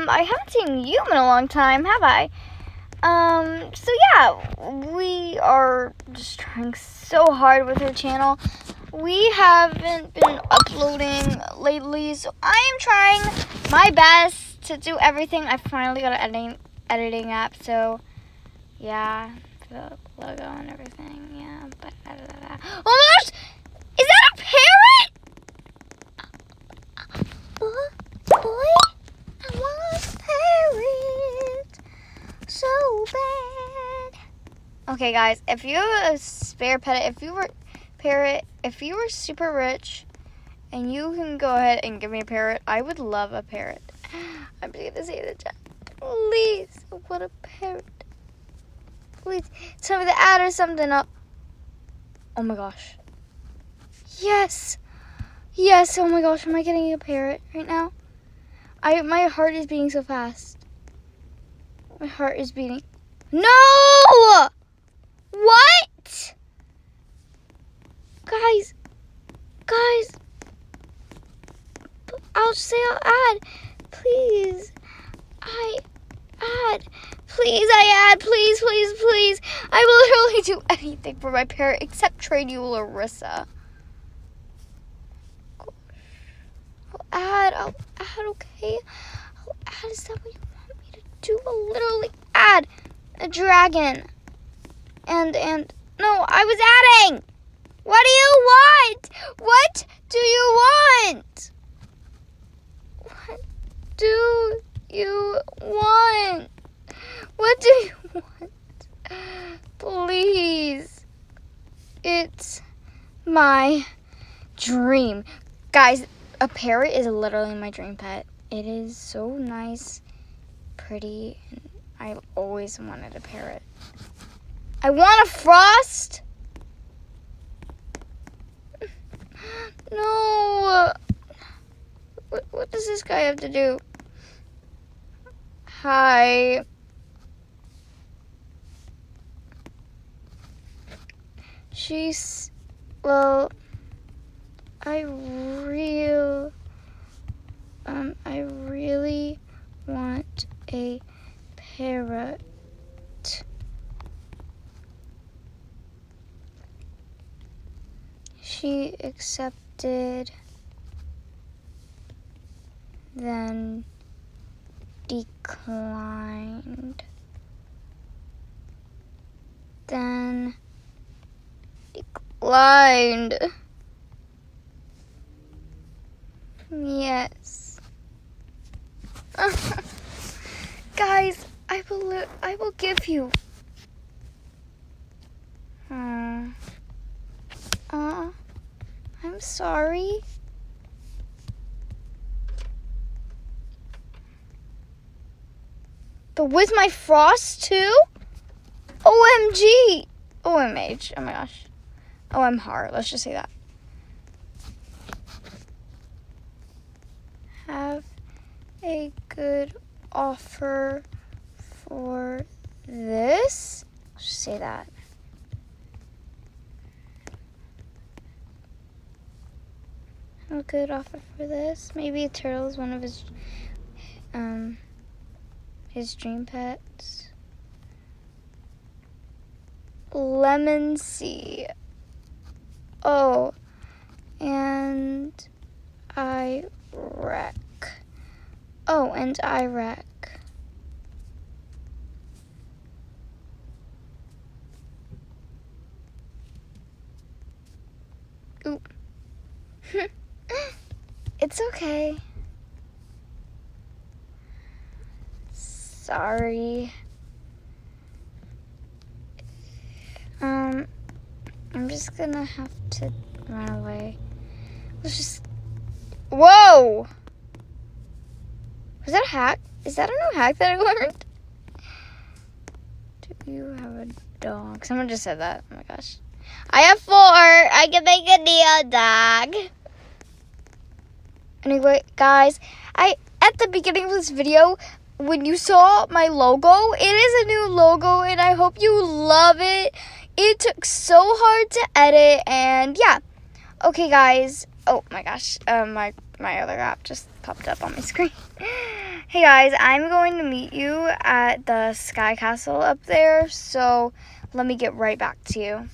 I haven't seen you in a long time, have I? So yeah, we are just trying so hard with our channel. We haven't been uploading lately, so I am trying my best to do everything. I finally got an editing app, so yeah, the logo and everything, yeah. But oh my gosh! Is that a parrot? Boy, I want a parrot so bad. Okay, guys, if you have a spare pet, if you were super rich, and you can go ahead and give me a parrot, I would love a parrot. I'm just gonna say the chat. Please, I want a parrot. Please, tell me to add or something up. Oh my gosh. Yes. Yes, oh my gosh, am I getting a parrot right now? My heart is beating so fast. My heart is beating. No! What? Guys, I'll add. Please, add. Please, please. I will literally do anything for my parrot except trade you Larissa. I'll add, okay? I'll add. Is that what you want me to do? I'll literally add a dragon. And no, I was adding. What do you want? What do you want? What do you want? What do you want? Please. It's my dream. Guys, a parrot is literally my dream pet. It is so nice, pretty, and I've always wanted a parrot. I want a frost. No. What does this guy have to do? Hi. Well, I really want a parrot. She accepted, then declined, then declined. Yes. Guys, I will give you. I'm sorry. But with my frost too? OMG. OMH. Oh my gosh. OM hard. Let's just say that. Have a good offer for this. Let's just say that. Have a good offer for this. Maybe a turtle is one of his dream pets. Lemon sea. Oh, and I wreck. Oh, and I wreck. It's okay. Sorry. I'm just gonna have to run away. Let's just... Whoa! Was that a hack? Is that a new hack that I learned? Do you have a dog? Someone just said that. Oh my gosh. I have 4. I can make a new dog. Anyway, guys, at the beginning of this video, when you saw my logo, it is a new logo, and I hope you love it. It took so hard to edit, and yeah. Okay, guys. Oh my gosh, my other app just popped up on my screen. Hey guys, I'm going to meet you at the Sky Castle up there, so let me get right back to you.